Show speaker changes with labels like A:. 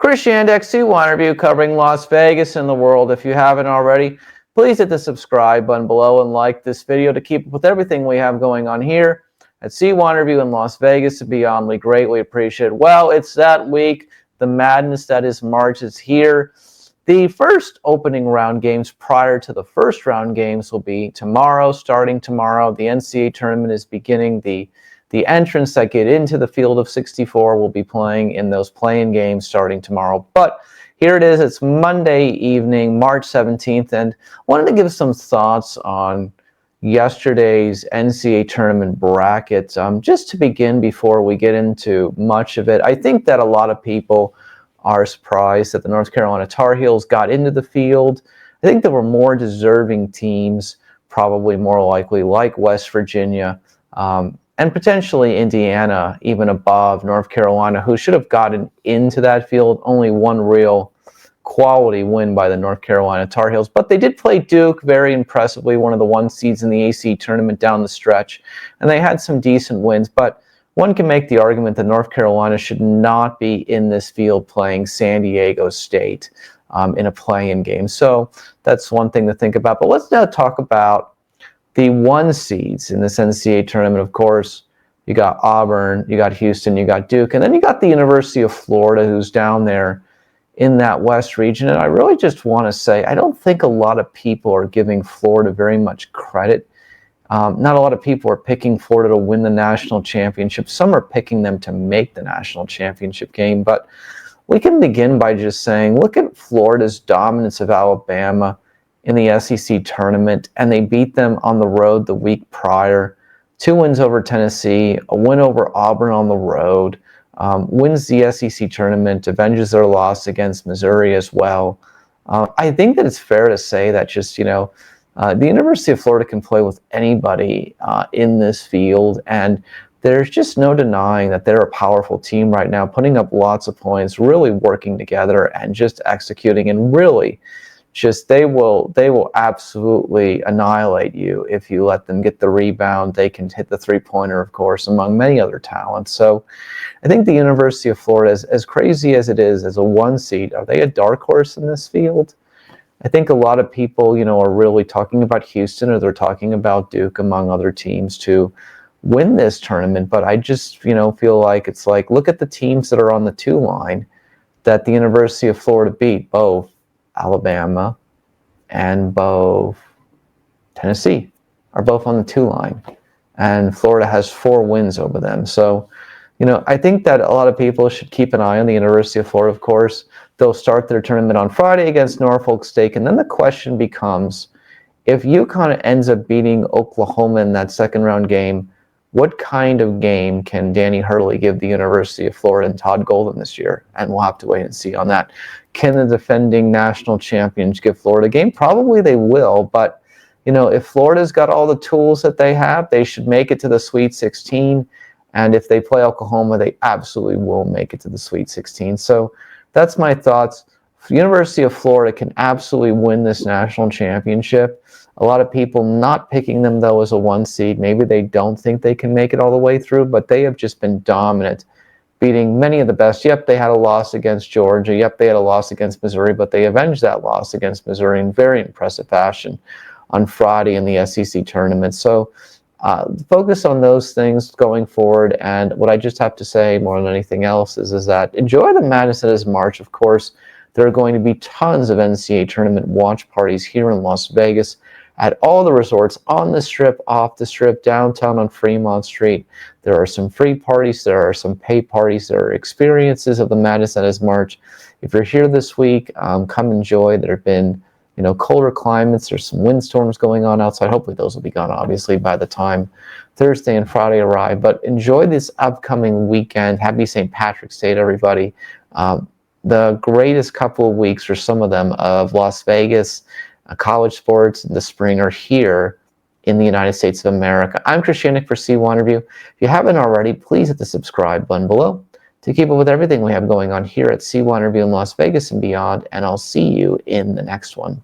A: Chris Yandex, C1 Review, covering Las Vegas and the world. If you haven't already, please hit the subscribe button below and like this video to keep up with everything we have going on here at C1 Review in Las Vegas and beyond. We greatly appreciate it. Well, it's that week. The madness that is March is here. The first opening round games prior to the first round games will be tomorrow. Starting tomorrow, the NCAA Tournament is beginning. The entrants that get into the field of 64 will be playing in those play-in games starting tomorrow. But here it is. It's Monday evening, March 17th, and wanted to give some thoughts on yesterday's NCAA Tournament bracket. Just to begin, before we get into much of it, I think that a lot of people are surprised that the North Carolina Tar Heels got into the field. I think there were more deserving teams, probably more likely, like West Virginia, and potentially Indiana, even above North Carolina, who should have gotten into that field. Only one real quality win by the North Carolina Tar Heels. But they did play Duke very impressively, one of the one seeds in the AC tournament down the stretch. And they had some decent wins. But one can make the argument that North Carolina should not be in this field playing San Diego State in a play-in game. So that's one thing to think about. But let's now talk about the one seeds in this NCAA tournament. Of course, you got Auburn, you got Houston, you got Duke, and then you got the University of Florida, who's down there in that West region. And I really just want to say, I don't think a lot of people are giving Florida very much credit. Not a lot of people are picking Florida to win the national championship. Some are picking them to make the national championship game. But we can begin by just saying, look at Florida's dominance of Alabama in the SEC tournament, and they beat them on the road the week prior. 2 wins over Tennessee, a win over Auburn on the road, wins the SEC tournament, avenges their loss against Missouri as well. I think that it's fair to say that just, the University of Florida can play with anybody in this field, and there's just no denying that they're a powerful team right now, putting up lots of points, really working together and just executing, and really just they will absolutely annihilate you if you let them get the rebound. They can hit the three-pointer, of course, among many other talents. So I think the University of Florida, as crazy as it is as a one seed, are they a dark horse in this field? I think a lot of people, are really talking about Houston, or they're talking about Duke, among other teams, to win this tournament. But I just, feel like it's like, look at the teams that are on the 2 line that the University of Florida beat. Both Alabama and both Tennessee are both on the 2 line, and Florida has 4 wins over them. So, I think that a lot of people should keep an eye on the University of Florida. Of course, they'll start their tournament on Friday against Norfolk State, and then the question becomes, if UConn ends up beating Oklahoma in that second round game, what kind of game can Danny Hurley give the University of Florida and Todd Golden this year? And we'll have to wait and see on that. Can the defending national champions give Florida a game? Probably they will, but if Florida's got all the tools that they have, they should make it to the Sweet 16. And if they play Oklahoma, they absolutely will make it to the Sweet 16. So that's my thoughts. University of Florida can absolutely win this national championship. A lot of people not picking them, though, as a 1 seed. Maybe they don't think they can make it all the way through, but they have just been dominant, beating many of the best. Yep, they had a loss against Georgia. Yep, they had a loss against Missouri, but they avenged that loss against Missouri in very impressive fashion on Friday in the SEC tournament. So focus on those things going forward. And what I just have to say more than anything else is that enjoy the madness that is March. Of course, there are going to be tons of NCAA tournament watch parties here in Las Vegas at all the resorts, on the Strip, off the Strip, downtown on Fremont Street. There are some free parties, there are some pay parties, there are experiences of the madness that is March. If you're here this week, come enjoy. There have been, colder climates. There's some windstorms going on outside. Hopefully those will be gone, obviously, by the time Thursday and Friday arrive. But enjoy this upcoming weekend. Happy St. Patrick's Day to everybody. The greatest couple of weeks, or some of them, of Las Vegas college sports in the spring are here in the United States of America. I'm Chris Yandex for C1 Review. If you haven't already, please hit the subscribe button below to keep up with everything we have going on here at C1 Review in Las Vegas and beyond, and I'll see you in the next one.